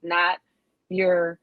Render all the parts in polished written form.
not you're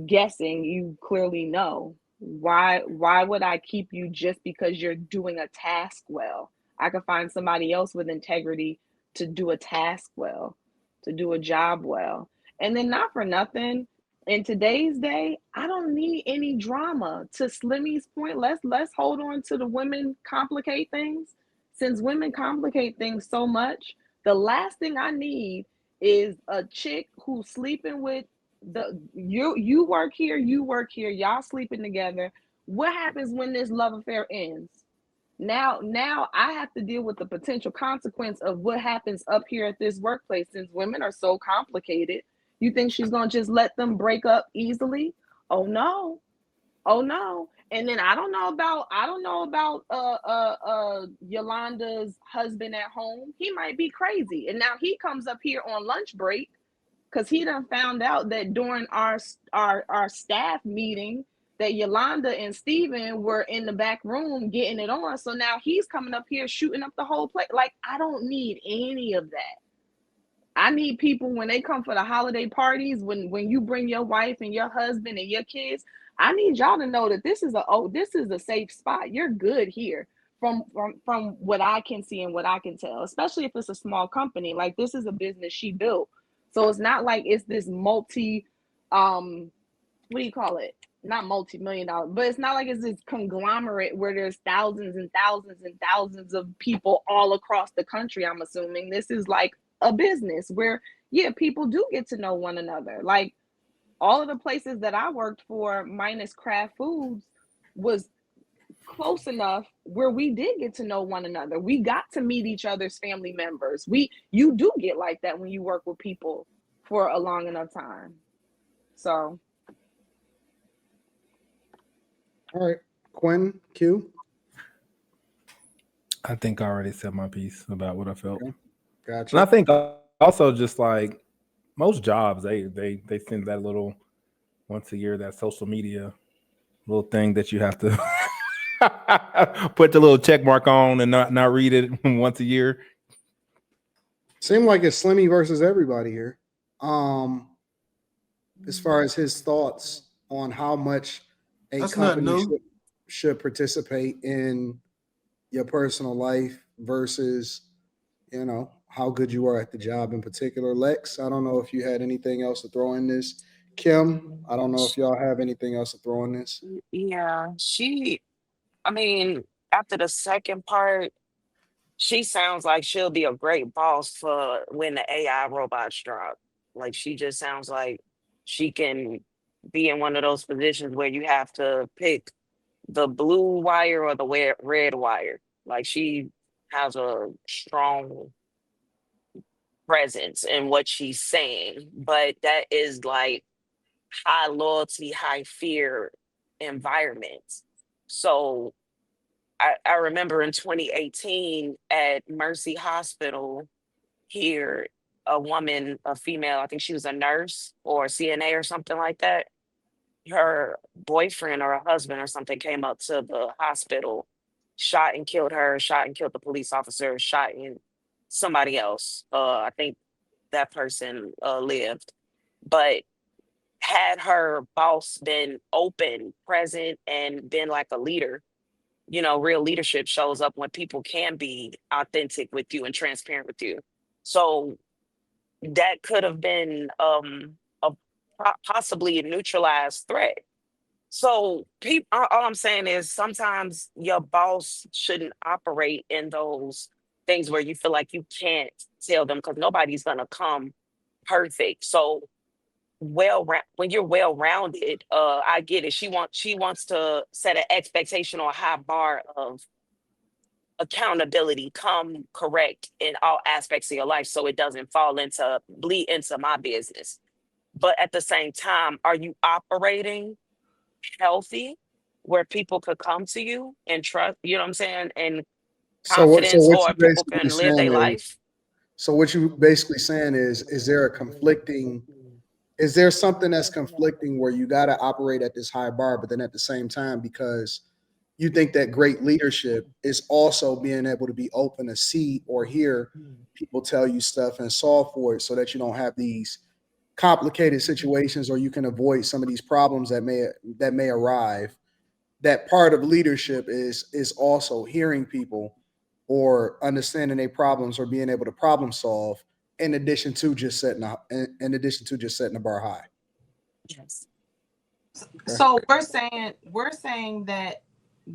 guessing, you clearly know. Why would I keep you just because you're doing a task well? I could find somebody else with integrity to do a task well, to do a job well. And then not for nothing, in today's day, I don't need any drama. To Slimmy's point, let's hold on to the women complicate things. Since women complicate things so much, the last thing I need is a chick who's sleeping with the you work here, you work here, y'all sleeping together. What happens when this love affair ends? Now I have to deal with the potential consequence of what happens up here at this workplace. Since women are so complicated, you think she's gonna just let them break up easily? Oh no. Oh no. And then I don't know about Yolanda's husband at home. He might be crazy. And now he comes up here on lunch break because he done found out that during our staff meeting that Yolanda and Steven were in the back room getting it on. So now he's coming up here shooting up the whole place. Like, I don't need any of that. I need people when they come for the holiday parties, when you bring your wife and your husband and your kids, I need y'all to know that this is a safe spot. You're good here from what I can see and what I can tell, especially if it's a small company. Like, this is a business she built. So it's not like it's this multi what do you call it? Not multi-million dollar, but it's not like it's this conglomerate where there's thousands and thousands and thousands of people all across the country. I'm assuming this is like a business where, yeah, people do get to know one another. Like, all of the places that I worked for, minus Kraft Foods, was close enough where we did get to know one another. We got to meet each other's family members. You do get like that when you work with people for a long enough time. So All right, Quinn, Q. I think I already said my piece about what I felt. Okay. And I Gotcha. think also just like most jobs, they send that little once a year, that social media little thing that you have to put the little check mark on and not read it once a year. Seemed like it's Slimmy versus everybody here. Um, as far as his thoughts on how much a That's not company new. should participate in your personal life versus, how good you are at the job in particular. Lex, I don't know if you had anything else to throw in this. Kim, I don't know if y'all have anything else to throw in this. Yeah, I mean, after the second part, she sounds like she'll be a great boss for when the AI robots drop. Like, she just sounds like she can be in one of those positions where you have to pick the blue wire or the red wire. Like, she has a strong presence in what she's saying, but that is like high loyalty, high fear environment. So I remember in 2018 at Mercy Hospital here, a woman, a female, I think she was a nurse or a CNA or something like that. Her boyfriend or a husband or something came up to the hospital, shot and killed her, shot and killed the police officer, shot and somebody else. I think that person lived. But had her boss been open, present, and been like a leader, real leadership shows up when people can be authentic with you and transparent with you. So that could have been a possibly a neutralized threat. So people, all I'm saying is sometimes your boss shouldn't operate in those things where you feel like you can't tell them because nobody's gonna come perfect. So when you're well rounded, I get it. She wants to set an expectation or a high bar of accountability, come correct in all aspects of your life so it doesn't bleed into my business. But at the same time, are you operating healthy where people could come to you and trust, you know what I'm saying, and So confidence, what or you people basically can live their saying is, life? is there something that's conflicting where you got to operate at this high bar, but then at the same time, because you think that great leadership is also being able to be open to see or hear people tell you stuff and solve for it so that you don't have these complicated situations, or you can avoid some of these problems that may arrive. That part of leadership is also hearing people or understanding their problems or being able to problem solve in addition to just setting the bar high. Yes. So we're saying that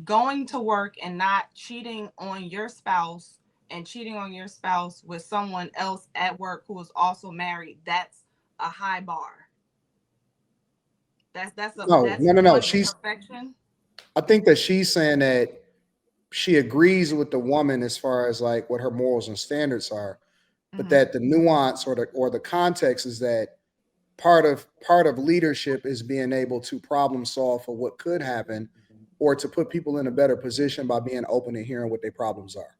going to work and not cheating on your spouse and cheating on your spouse with someone else at work who is also married, that's a high bar. That's No. wanting perfection. I think that she's saying that she agrees with the woman as far as like what her morals and standards are, but Mhm. that the nuance or the context is that part of leadership is being able to problem solve for what could happen or to put people in a better position by being open and hearing what their problems are.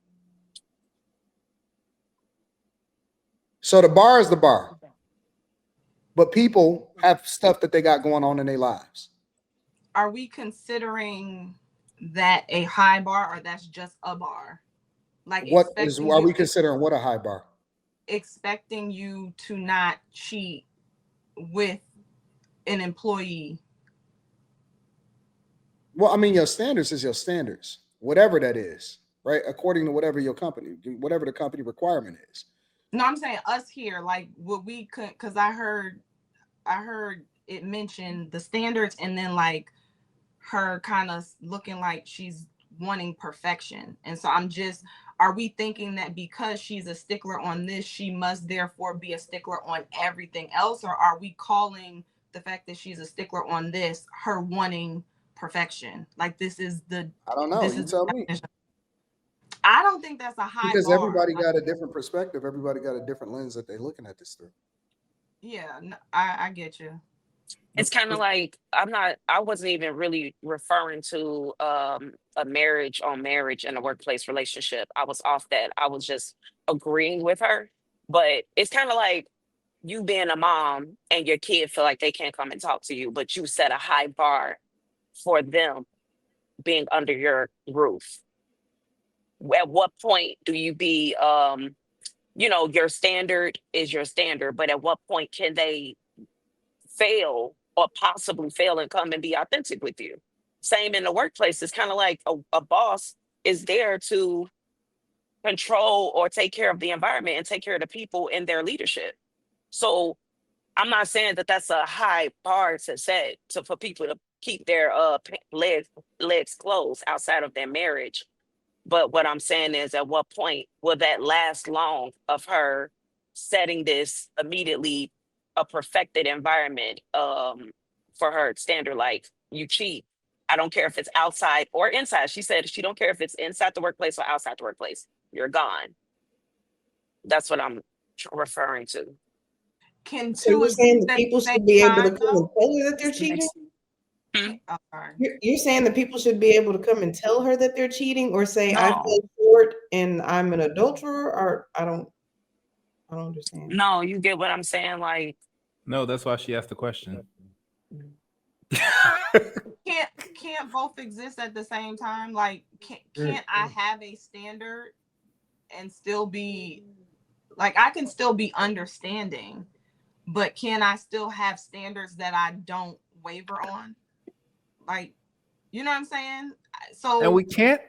So the bar is the bar, but people have stuff that they got going on in their lives. Are we considering that a high bar, or that's just a bar? Like Are we considering what a high bar? expecting you to not cheat with an employee. Well, I mean, your standards is your standards, whatever that is, right? According to whatever whatever the company requirement is. No, I'm saying us here, like what we could, because I heard it mention the standards, and then like her kind of looking like she's wanting perfection. And so are we thinking that because she's a stickler on this, she must therefore be a stickler on everything else? Or are we calling the fact that she's a stickler on this her wanting perfection? Like I don't know. this You is tell me. I don't think that's a high Because bar. everybody got a different perspective. Everybody got a different lens that they're looking at this through. Yeah, no, I get you. It's kind of like I wasn't even really referring to a marriage on marriage and a workplace relationship. I was off that. I was just agreeing with her. But it's kind of like you being a mom and your kid feel like they can't come and talk to you, but you set a high bar for them being under your roof. At what point do you be your standard is your standard, but at what point can they fail or possibly fail and come and be authentic with you? Same in the workplace. It's kind of like a boss is there to control or take care of the environment and take care of the people in their leadership. So I'm not saying that that's a high bar to set for people to keep their legs closed outside of their marriage. But what I'm saying is, at what point will that last long of her setting this immediately a perfected environment for her standard? Like, you cheat. I don't care if it's outside or inside. She said she don't care if it's inside the workplace or outside the workplace. You're gone. That's what I'm referring to. Can So two you're saying exist that at people the same should be able to time come and though? tell her that they're cheating? Oh, sorry. You're saying that people should be able to come and tell her that they're cheating, or say I No, fell short and I'm an adulterer, or I don't understand. no, you get what I'm saying? Like, No, that's why she asked the question. Can't both exist at the same time? Like, can't I have a standard and still be like, I can still be understanding, but can I still have standards that I don't waver on? Like, you know what I'm saying? So and we can't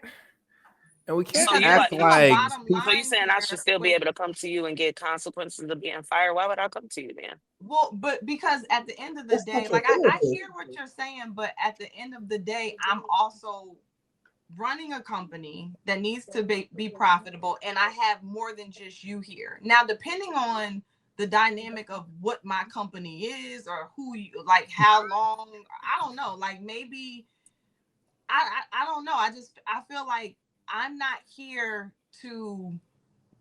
so you act like, like bottom so you line saying I should here still be with, able to come to you and get consequences of being fired? Why would I come to you then? well, but because at the end of the That's not day, your like I therapist. hear what you're saying, but at the end of the day, I'm also running a company that needs to be profitable, and I have more than just you here. Now, depending on the dynamic of what my company is, or who you like, how long, I don't know. Like, maybe I don't know. I feel like I'm not here to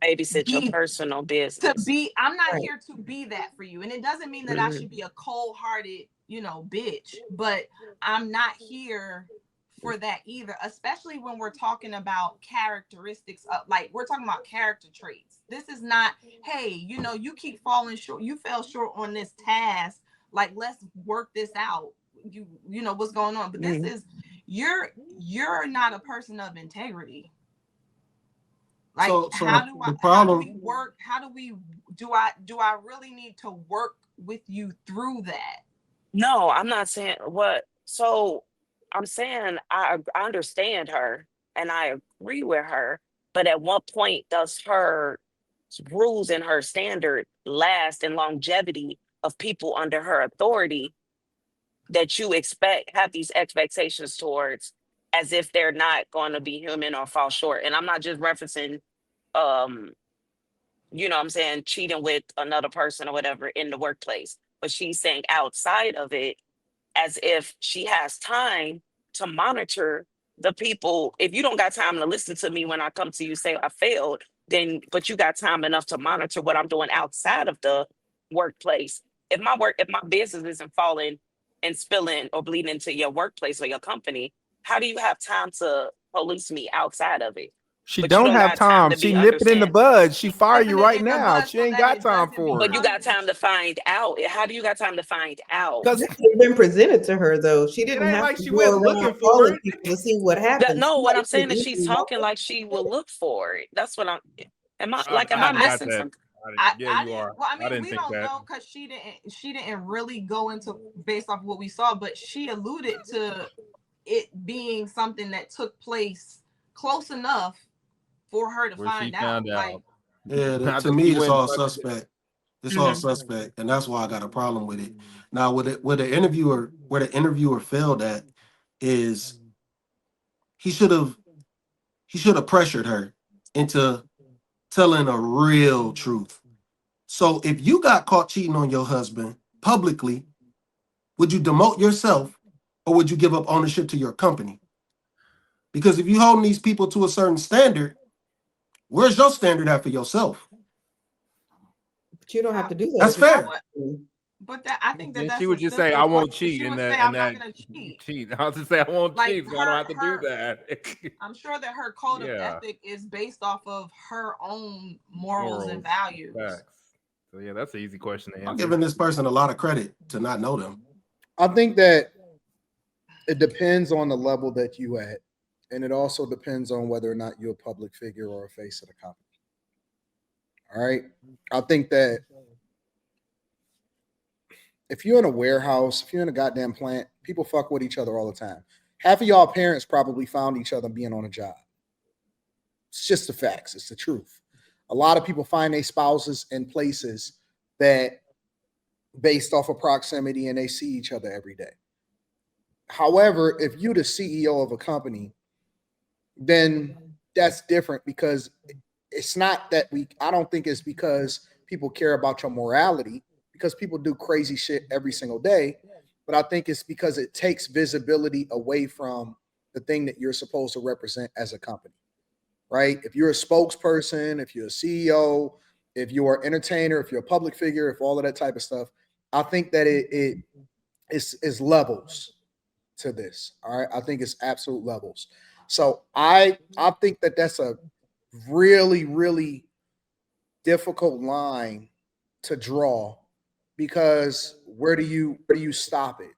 Babysit your be personal business. I'm not Right. here to be that for you. And it doesn't mean that I Mhm. should be a cold-hearted, bitch, but I'm not here for that either, especially when we're talking about characteristics of, like, we're talking about character traits. This is not, hey, you keep falling short, you fell short on this task, like, let's work this out. You know what's going on, but this Mhm. is, you're not a person of integrity. Like, So how do the how do problem, we work? How do we do I really need to work with you through that. No, I'm not saying what. So I'm saying I understand her and I agree with her, but at what point does her rules and her standard last and longevity of people under her authority that you have these expectations towards as if they're not going to be human or fall short? And I'm not just referencing um you know what I'm saying, cheating with another person or whatever in the workplace, but she's saying outside of it, as if she has time to monitor the people. If you don't got time to listen to me when I come to you say I failed, then but you got time enough to monitor what I'm doing outside of the workplace. If my business isn't falling and spilling or bleeding into your workplace or your company, how do you have time to police me outside of it? She But you don't don't have got time time. to She be nip it in the understand. bud. She fire you Nipping it right in the now. bud She so ain't that got it time doesn't for it. But you become got time to find out. How do you got time to find out? Because This has been presented to her though. She it didn't ain't have like to she go went around looking for calling it. people to see what happens. No, what Somebody I'm could saying is she's easily walk talking up like she will look for it. That's what I'm. Am I I, like? Am I I hadn't I, got missing that. something? Yeah, you didn't. are. Well, I I mean, didn't we think don't that. know because she didn't really go into based off what we saw, but she alluded to it being something that took place close enough for her to Where she find out. found Like, out. Yeah, I to think me, she it's went all fucking. suspect. It's all Mhm. suspect, and that's why I got a problem with it. Now, where the interviewer failed at is he should have pressured her into telling a real truth. So if you got caught cheating on your husband publicly, would you demote yourself or would you give up ownership to your company? Because if you holding these people to a certain standard, where's your standard at for yourself? but you don't have to do that That's if it's fair. but that I think Then she that's a would just say, simple "I question. won't cheat," She and would say, and I'm not that gonna cheat. cheat. I was just say, "I won't Like cheat, so I don't have to do that." I'm sure that her code of Yeah, ethic is based off of her own morals and morals, values. facts. So yeah, that's an easy question to I'm answer. giving this person a lot of credit to not know them. I think that it depends on the level that you at, and it also depends on whether or not you're a public figure or a face of the company. All right. I think that if you're in a warehouse, if you're in a goddamn plant, people fuck with each other all the time. Half of y'all parents probably found each other being on a job. It's just the facts. It's the truth. A lot of people find their spouses in places that based off of proximity and they see each other every day. However, if you're the CEO of a company, then that's different because it's not that I don't think it's because people care about your morality because people do crazy shit every single day. But I think it's because it takes visibility away from the thing that you're supposed to represent as a company, right? If you're a spokesperson, if you're a CEO, if you're an entertainer, if you're a public figure, if all of that type of stuff, I think that it is levels to this. All right. I think it's absolute levels. So I think that that's a really, really difficult line to draw because where do you stop it?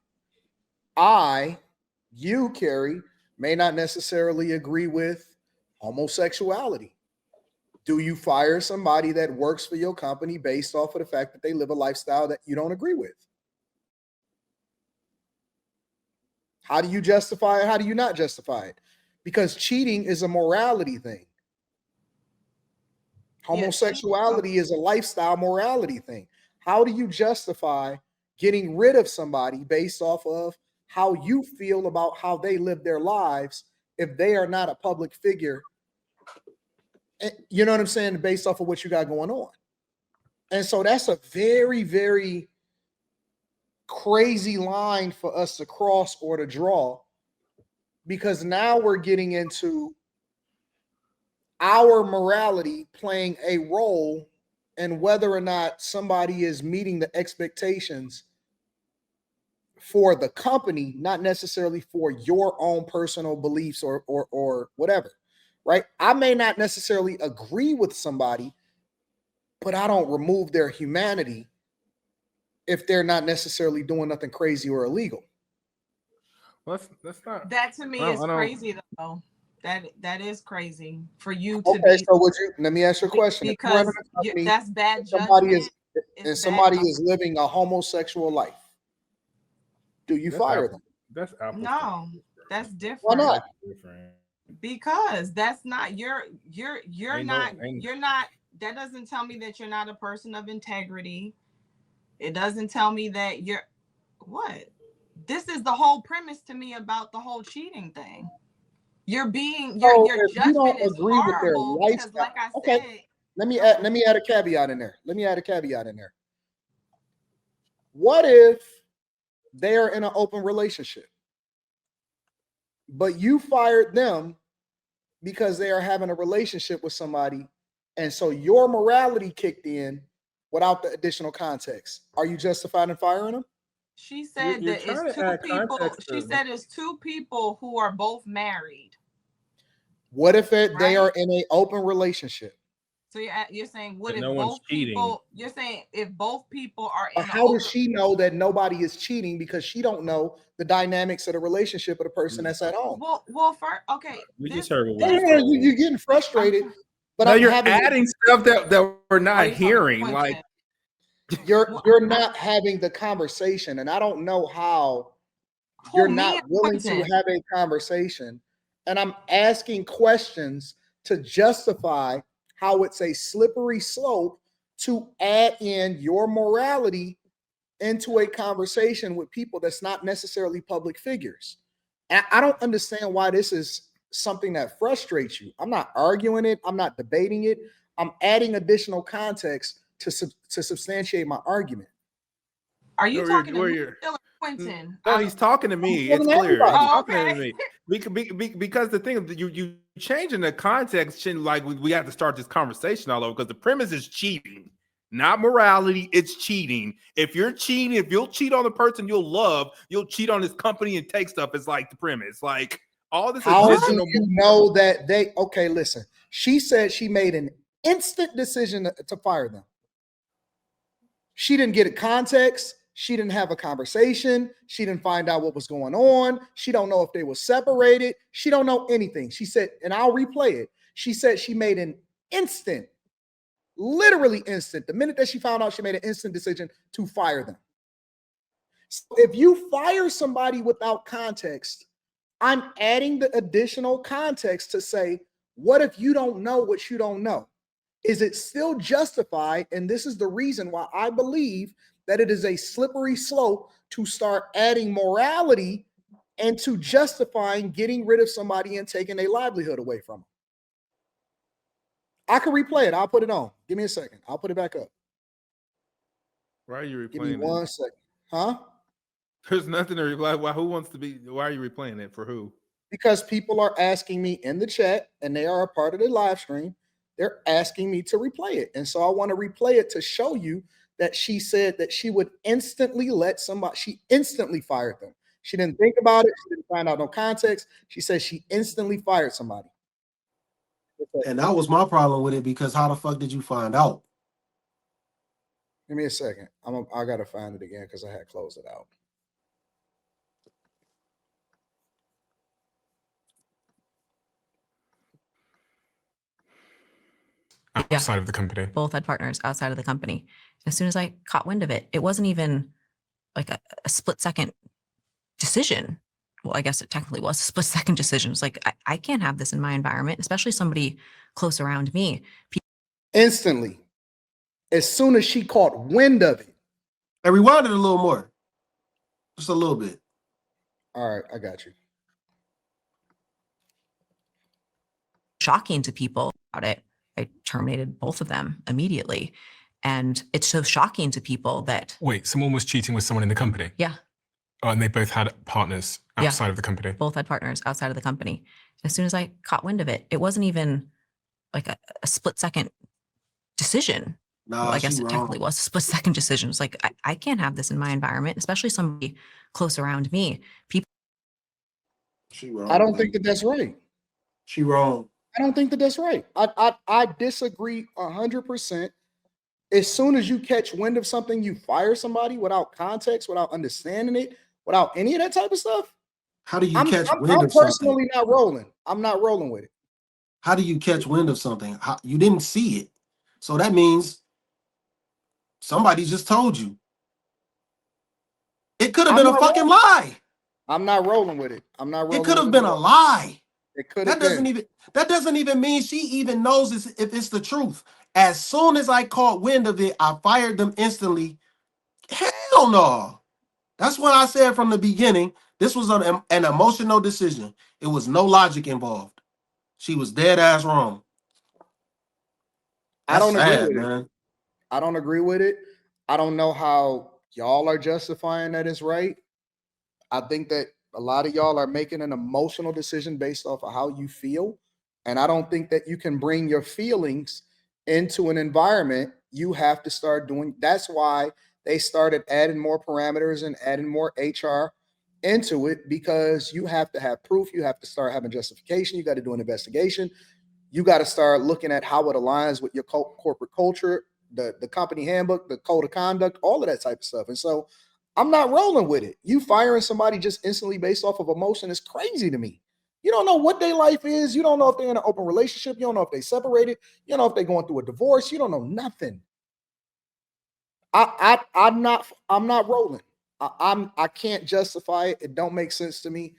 You, Carrie, may not necessarily agree with homosexuality. Do you fire somebody that works for your company based off of the fact that they live a lifestyle that you don't agree with? How do you justify it? How do you not justify it? Because cheating is a morality thing. Homosexuality is a lifestyle morality thing. How do you justify getting rid of somebody based off of how you feel about how they live their lives if they are not a public figure? You know what I'm saying? Based off of what you got going on. And so that's a very, very crazy line for us to cross or to draw because now we're getting into our morality playing a role in whether or not somebody is meeting the expectations for the company, not necessarily for your own personal beliefs or whatever, right? I may not necessarily agree with somebody, but I don't remove their humanity if they're not necessarily doing nothing crazy or illegal. That's not. That to me is I don't. crazy though. That is crazy for you to Okay, be so let me ask you a question. because that's bad Somebody judgment. and somebody is living a homosexual life, do you fire them? That's apples. No, that's different. Why not? Because that's not you're not ain't- you're not. That doesn't tell me that you're not a person of integrity. It doesn't tell me that you're what. This is the whole premise to me about the whole cheating thing. You're being your judgment is horrible because, like I said, let me add a caveat in there. What if they are in an open relationship, but you fired them because they are having a relationship with somebody, and so your morality kicked in without the additional context? Are you justified in firing them? She said that it's two people. She said it's two people who are both married. What if they are in an open relationship? So you're saying what if both people? You're saying if both people are in. How does she know that nobody is cheating because she don't know the dynamics of the relationship of the person that's at home? Well, first, okay. We just heard you're getting frustrated, but you're adding stuff that we're not hearing. Like you're not having the conversation, and I don't know how you're not willing to have a conversation. And I'm asking questions to justify how it's a slippery slope to add in your morality into a conversation with people that's not necessarily public figures. And I don't understand why this is something that frustrates you. I'm not arguing it. I'm not debating it. I'm adding additional context to substantiate my argument. Are you talking to me or Quentin? No, he's talking to me. It's clear. He's talking to me. Because the thing you changing the context, like we have to start this conversation all over because the premise is cheating, not morality. It's cheating. If you're cheating, if you'll cheat on the person you'll love, you'll cheat on this company and take stuff. It's like the premise, like all this. How do you know that they? Okay, listen. She said she made an instant decision to fire them. She didn't get a context. She didn't have a conversation. She didn't find out what was going on. She don't know if they were separated. She don't know anything. She said, and I'll replay it. She said she made an instant, literally instant. The minute that she found out, she made an instant decision to fire them. So if you fire somebody without context, I'm adding the additional context to say, what if you don't know what you don't know? Is it still justified? And this is the reason why I believe that it is a slippery slope to start adding morality and to justifying getting rid of somebody and taking their livelihood away from them. I can replay it. I'll put it on. Give me a second. I'll put it back up. Why are you replaying it? Give me 1 second. Huh? There's nothing to reply. Why? Who wants to be? Why are you replaying it? For who? Because people are asking me in the chat, and they are a part of the live stream. They're asking me to replay it. And so I want to replay it to show you that she said that she would instantly let somebody, she instantly fired them. She didn't think about it. She didn't find out no context. She said she instantly fired somebody. And that was my problem with it, because how the fuck did you find out? Give me a second. I got to find it again because I had closed it out. Outside of the company. Both had partners outside of the company. As soon as I caught wind of it, it wasn't even like a split-second decision. Well, I guess it technically was a split-second decision. It's like, I can't have this in my environment, especially somebody close around me. Instantly. As soon as she caught wind of it. I rewound it a little more. Just a little bit. All right, I got you. Shocking to people about it. I terminated both of them immediately. And it's so shocking to people that... Wait, someone was cheating with someone in the company? Yeah. Oh, and they both had partners outside of the company? Both had partners outside of the company. As soon as I caught wind of it, it wasn't even like a split-second decision. Nah, well, I guess it technically was a split-second decision. It's like, I can't have this in my environment, especially somebody close around me. People... She wrong. I don't think that that's right. She wrong. I don't think that that's right. I disagree 100%. As soon as you catch wind of something, you fire somebody without context, without understanding it, without any of that type of stuff. How do you catch wind I'm of something? personally not rolling. I'm not rolling with it. How do you catch wind of something? You didn't see it. So that means Somebody just told you. It could have I'm been a not fucking rolling. lie. I'm not rolling with it. I'm not rolling. It could have with been it. a lie. It could That have been. doesn't even mean she even knows if it's the truth. As soon as I caught wind of it, I fired them instantly. Hell no. That's what I said from the beginning. This was an emotional decision. It was no logic involved. She was dead ass wrong. I That's don't agree sad, with it. man. I don't agree with it. I don't know how y'all are justifying that it's right. I think that a lot of y'all are making an emotional decision based off of how you feel. And I don't think that you can bring your feelings into an environment. You have to start doing. That's why they started adding more parameters and adding more HR into it, because you have to have proof. You have to start having justification. You got to do an investigation. You got to start looking at how it aligns with your corporate culture, the company handbook, the code of conduct, all of that type of stuff. And so I'm not rolling with it. You firing somebody just instantly based off of emotion is crazy to me. You don't know what their life is. You don't know if they're in an open relationship. You don't know if they separated. You don't know if they're going through a divorce. You don't know nothing. I'm not rolling. I can't justify it. It don't make sense to me.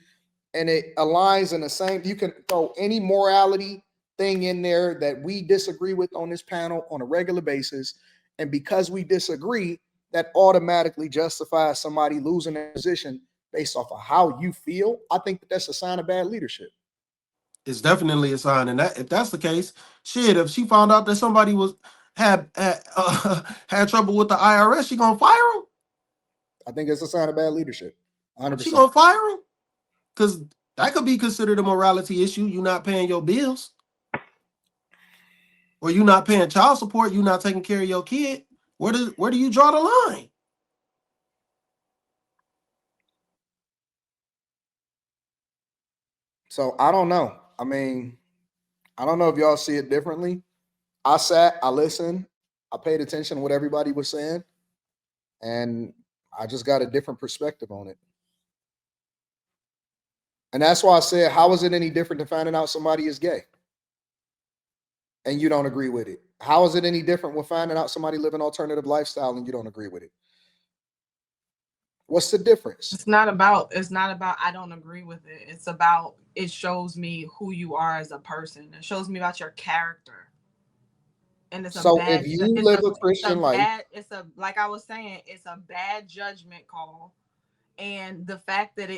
And it aligns in the same. You can throw any morality thing in there that we disagree with on this panel on a regular basis. And because we disagree, that automatically justifies somebody losing their position based off of how you feel. I think that that's a sign of bad leadership. It's definitely a sign. And that if that's the case, shit, if she found out that somebody had trouble with the IRS, she gonna fire him? I think it's a sign of bad leadership. 100%. She gonna fire him? Because that could be considered a morality issue. You not paying your bills. Or you not paying child support, you not taking care of your kid. Where do you draw the line? So I don't know. I mean, I don't know if y'all see it differently. I sat, I listened, I paid attention to what everybody was saying, and I just got a different perspective on it. And that's why I said, how is it any different than finding out somebody is gay and you don't agree with it? How is it any different with finding out somebody live an alternative lifestyle and you don't agree with it? What's the difference? It's not about I don't agree with it. It's about it shows me who you are as a person. It shows me about your character. And it's So a bad if you live a Christian life, like I was saying, it's a bad judgment call. And the fact that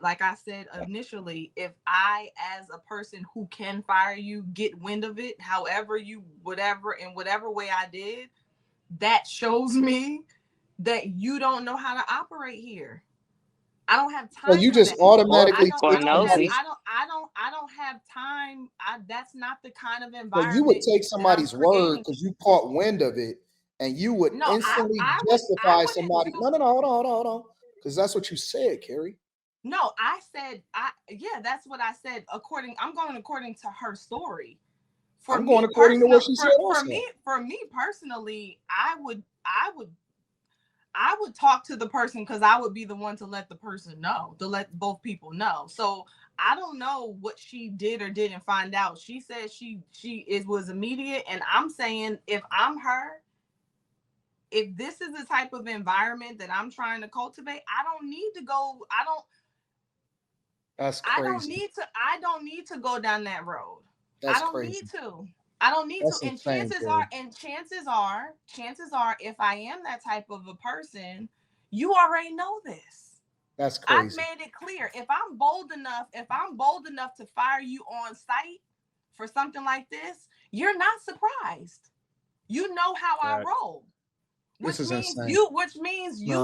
like I said initially, if I as a person who can fire you get wind of it, in whatever way I did, that shows me that you don't know how to operate here. I don't have time. so you just automatically Or take somebody's. I don't have time. That's not the kind of environment. So you would take somebody's word because you caught wind of it, and you would instantly justify somebody. No, hold on, because that's what you said, Carrie. No, I said, that's what I said. I'm going according to her story. I'm going according to what she said. For me personally, I would talk to the person because I would be the one to let the person know, to let both people know. So I don't know what she did or didn't find out. She said it was immediate, and I'm saying if I'm her, if this is the type of environment that I'm trying to cultivate, I don't need to go. That's crazy. I don't need to go down that road. That's I don't crazy. need to. I don't need That's to. And insane, chances are, if I am that type of a person, you already know this. That's crazy. I've made it clear. If I'm bold enough to fire you on site for something like this, you're not surprised. You know how I roll. Which means you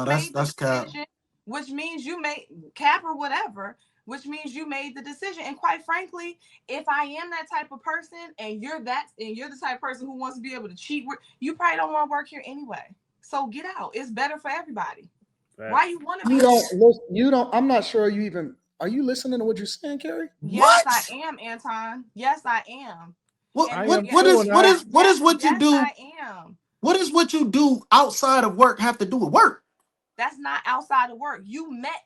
made the decision. Which means you made cap or whatever. Which means you made the decision. And quite frankly, if I am that type of person and you're the type of person who wants to be able to cheat, you probably don't want to work here anyway. So get out. It's better for everybody. Right. Why you want to be? You don't. I'm not sure you even. Are you listening to what you're saying, Carrie? Yes, I am, Anton. Yes, I am. What is what you do? I am. What is what you do outside of work have to do with work? That's not outside of work. You met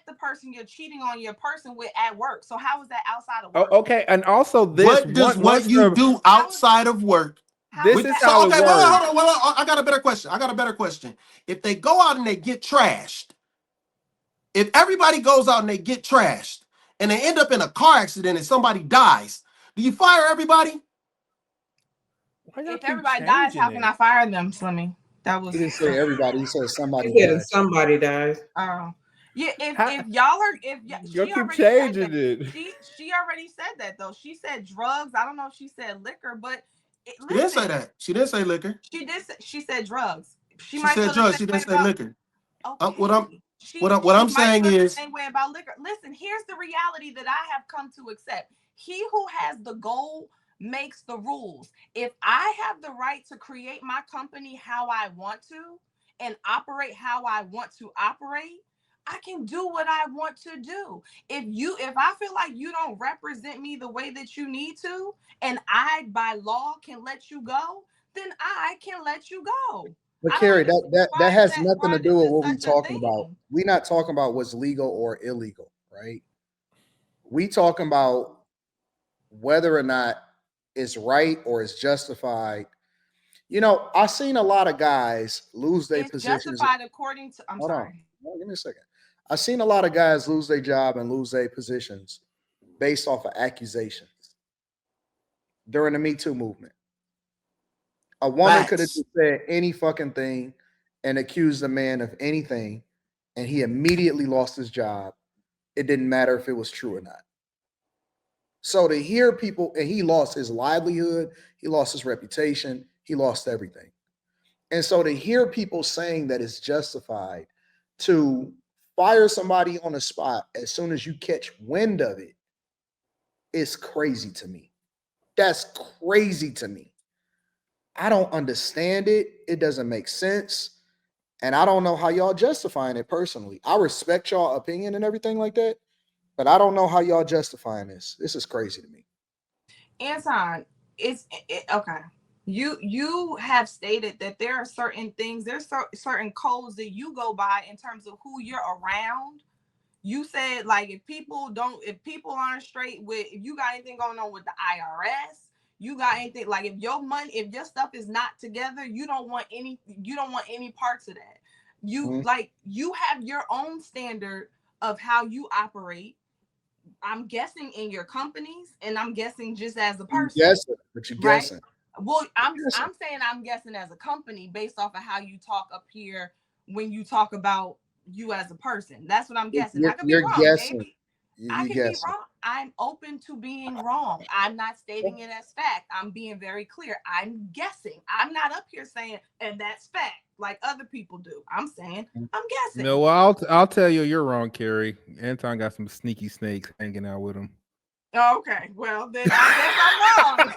the person you're cheating on your person with at work. So how is that outside of work? Okay, and also this. What does what you do outside of work This is how it okay, works. hold on. I got a better question. If they go out and they get trashed, if everybody goes out and they get trashed and they end up in a car accident and somebody dies, do you fire everybody? If everybody dies, how can I fire them, Slimmy? That was. He didn't say everybody. He said somebody He said died. somebody dies. Oh, yeah. If y'all heard, You'll she keep already said changing that. it. She already said that though. She said drugs. I don't know if she said liquor, but She didn't say that. She didn't say liquor. She did. She said drugs. She She might said feel drugs. the She same way didn't say about. liquor. Okay. What I'm She might saying feel the is, same way about liquor. Listen, here's the reality that I have come to accept. He who has the goal makes the rules. If I have the right to create my company how I want to and operate how I want to operate, I can do what I want to do. If I feel like you don't represent me the way that you need to, and I by law can let you go, then I can let you go. But Carrie, that has nothing to do with what we're talking about. Thing. We're not talking about what's legal or illegal, right? We talking about whether or not it's right or it's justified. You know, I've seen a lot of guys lose their positions. Justified according to. Hold on, give me a second. I've seen a lot of guys lose their job and lose their positions based off of accusations during the Me Too movement. A woman could have just said any fucking thing and accused a man of anything, and he immediately lost his job. It didn't matter if it was true or not. So to hear people, and he lost his livelihood, he lost his reputation, he lost everything. And so to hear people saying that it's justified to fire somebody on the spot as soon as you catch wind of it is crazy to me. That's crazy to me. I don't understand it. It doesn't make sense. And I don't know how y'all justifying it personally. I respect y'all opinion and everything like that, but I don't know how y'all justifying this. This is crazy to me. Anton, okay. You have stated that there are certain things, there's certain codes that you go by in terms of who you're around. You said like if people aren't straight with, if you got anything going on with the IRS, you got anything like if your stuff is not together, you don't want any parts of that. You you have your own standard of how you operate. I'm guessing in your companies, and I'm guessing just as a person. Yes, but you're guessing. Well, I'm saying I'm guessing as a company based off of how you talk up here when you talk about you as a person. That's what I'm guessing. I could be wrong. Guessing. Maybe I could be wrong. I'm open to being wrong. I'm not stating it as fact. I'm being very clear. I'm guessing. I'm not up here saying, and that's fact, like other people do. I'm saying, I'm guessing. No, well, I'll tell you, you're wrong, Carrie. Anton got some sneaky snakes hanging out with him. Okay, well then I guess I'm wrong.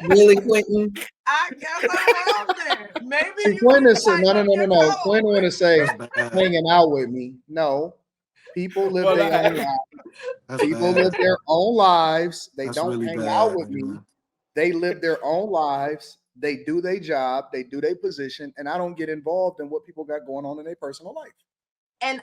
Really, Quentin? I guess I'm wrong there. Maybe Quentin said, no. Quentin want to say hanging out with me. No, people live their own lives. People live their own lives. They don't really hang out with me. They live their own lives. They do their job. They do their position, and I don't get involved in what people got going on in their personal life. And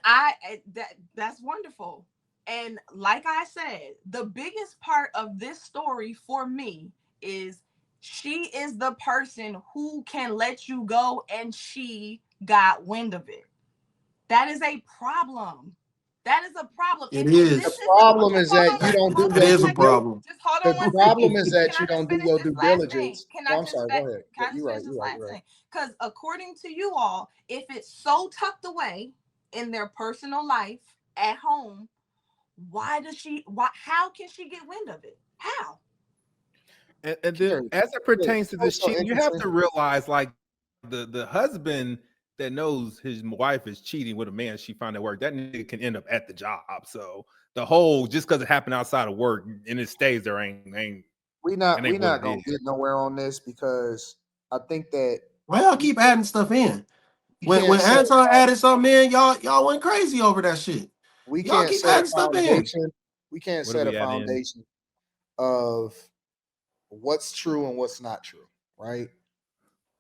that's wonderful. And like I said, the biggest part of this story for me is she is the person who can let you go, and she got wind of it. That is a problem. That is a problem. It is. The problem is that you don't do that is a problem. Just hold on. The problem is that you don't do your due diligence. I'm sorry, go ahead. Can I just finish this last thing? Because according to you all, if it's so tucked away in their personal life at home, how can she get wind of it? How? And then as it pertains to this cheating, you have to realize like the husband that knows his wife is cheating with a man she found at work, that nigga can end up at the job. So the whole, just because it happened outside of work and it stays there ain't we not gonna get nowhere on this, because I think that why y'all keep adding stuff in? When Anton added something in, y'all went crazy over that shit. We can't set a foundation. We can't set a foundation of what's true and what's not true, right?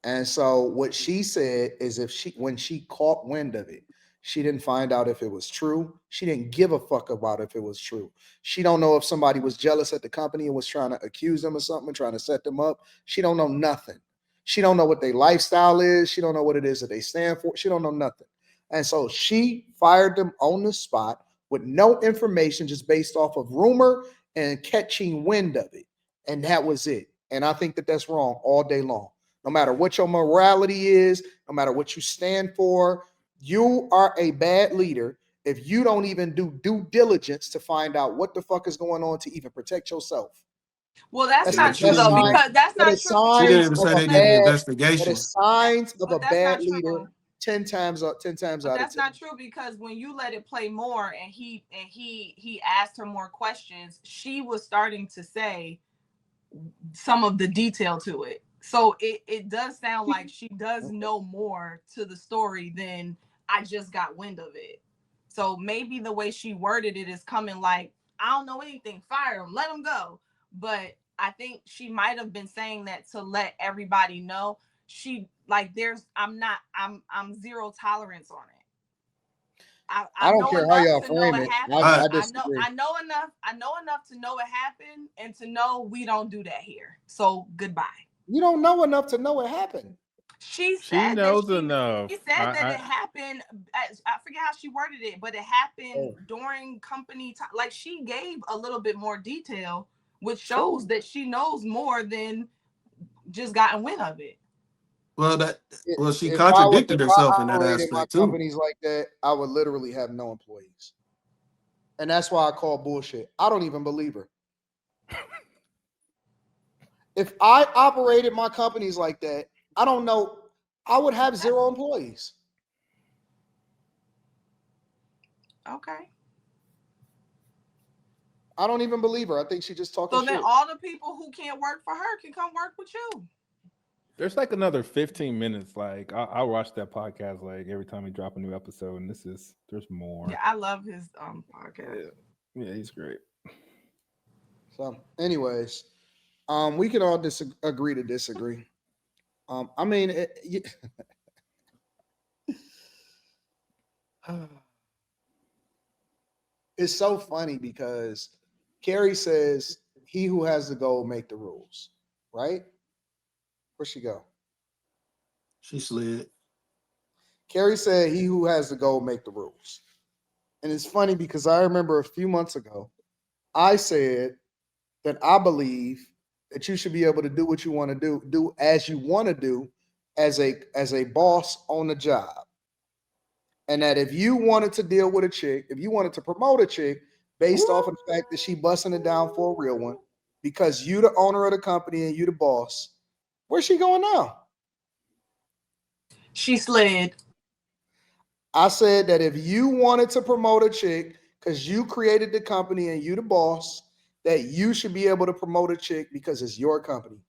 And so what she said is when she caught wind of it, She didn't find out if it was true. She didn't give a fuck about if it was true. She don't know if somebody was jealous at the company and was trying to accuse them of something, trying to set them up. She don't know nothing. She don't know what their lifestyle is. She don't know what it is that they stand for. She don't know nothing. And so she fired them on the spot with no information, just based off of rumor and catching wind of it. And that was it. And I think that that's wrong all day long. No matter what your morality is, no matter what you stand for, you are a bad leader if you don't even do due diligence to find out what the fuck is going on to even protect yourself. Well, that's That's not the true best though, sign. because that's That not is true. She Because didn't signs even of say a they did an bad. That investigation. is signs of a but that's bad not leader. true. 10 times But out of that's 10. not true, because when you let it play more and he asked her more questions, she was starting to say some of the detail to it. So it does sound like she does know more to the story than I just got wind of it. So maybe the way she worded it is coming like, I don't know anything, fire him, let him go. But I think she might have been saying that to let everybody know she like I'm zero tolerance on it. I don't know care how enough y'all to know frame it it. happened. I I disagree. know enough to know it happened and to know we don't do that here. So goodbye. You don't know enough to know it happened. She She said knows that enough. she said that it happened. I forget how she worded it, but it happened during company time. Like, she gave a little bit more detail, which shows that she knows more than just gotten wind of it. Well, she If contradicted I herself in that operated my aspect too. companies like that, I would literally have no employees. And that's why I call bullshit. I don't even believe her. If I operated my companies like that, I don't know, I would have 0 employees. Okay. I don't even believe her. I think she just talking So then shit. all the people who can't work for her can come work with you. There's like another 15 minutes. Like I watch that podcast like every time we drop a new episode, and there's more. Yeah, I love his podcast. Yeah, he's great. So, anyways, we can all agree to disagree. I mean, it's so funny because Carrie says, "He who has the goal make the rules." Right? Where'd she go? She slid. Carrie said, "He who has the goal make the rules." And it's funny because I remember a few months ago, I said that I believe that you should be able to do what you want to do as you want to do as a boss on the job. And that if you wanted to deal with a chick, if you wanted to promote a chick based off of the fact that she busting it down for a real one, because you the owner of the company and you the boss, where's she going now? She slid. I said that if you wanted to promote a chick because you created the company and you the boss, that you should be able to promote a chick because it's your company.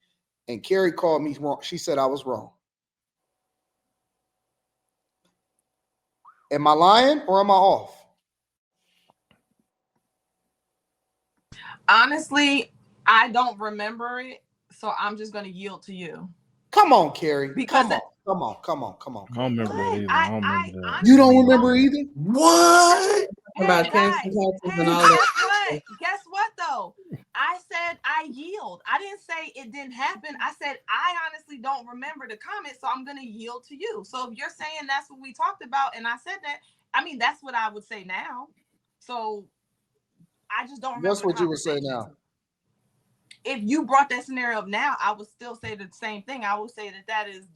And Carrie called me wrong. She said I was wrong. Am I lying or am I off? Honestly, I don't remember it, so I'm just going to yield to you. Come on, Carrie. Because Come on. I don't remember that either. I don't remember that. You don't remember either? What? About Hey, tax guys, and taxes hey, and all guess that. what? Guess what, though? I said I yield. I didn't say it didn't happen. I said I honestly don't remember the comment, so I'm going to yield to you. So if you're saying that's what we talked about, and I said that, I mean, that's what I would say now. So I just don't remember. That's what you would say now. If you brought that scenario up now, I would still say the same thing. I would say that is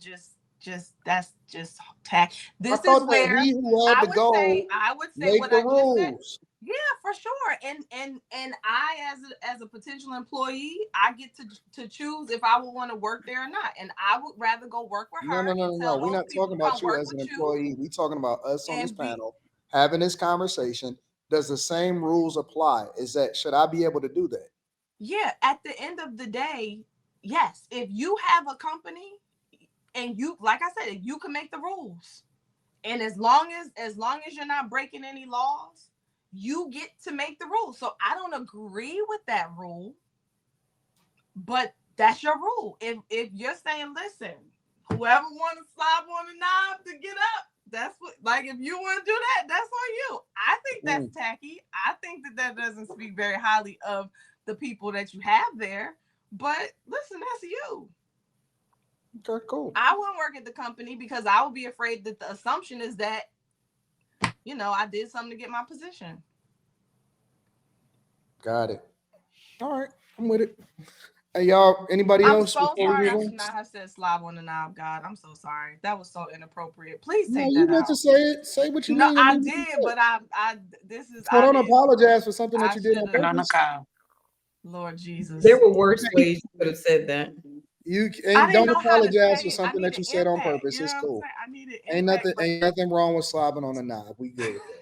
that's just tax. This is where he who had I the would goal say make what the I just said. rules. Yeah, for sure. And I as a potential employee, I get to choose if I would want to work there or not. And I would rather go work with her. No. We're not talking about you as an employee. We're talking about us on this panel having this conversation. Does the same rules apply? Should I be able to do that? Yeah, at the end of the day, yes. If you have a company and you, like I said, you can make the rules. And as long as you're not breaking any laws, you get to make the rules. So I don't agree with that rule, but that's your rule. If you're saying, listen, whoever wants to slap on the knob to get up, Like, if you want to do that, that's on you. I think that's tacky. I think that doesn't speak very highly of the people that you have there. But listen, that's you. Okay, cool. I wouldn't work at the company because I would be afraid that the assumption is that, you know, I did something to get my position. Got it. All right, I'm with it. Hey, y'all, anybody I'm else? so before we sorry move I on? should not have said slob on the knob, God. I'm so sorry. That was so inappropriate. Please No, take you that meant out. to say it. Say what you No, mean. I did, but this is. So don't apologize for something that I you did on should've. purpose. Lord Jesus. There were worse ways you could have said that. You I and didn't don't know how to apologize say for it. I something need that you an said on impact. purpose. You know It's what I'm cool. saying? I need an Ain't impact. nothing wrong with slobbing on a knob. We good with that.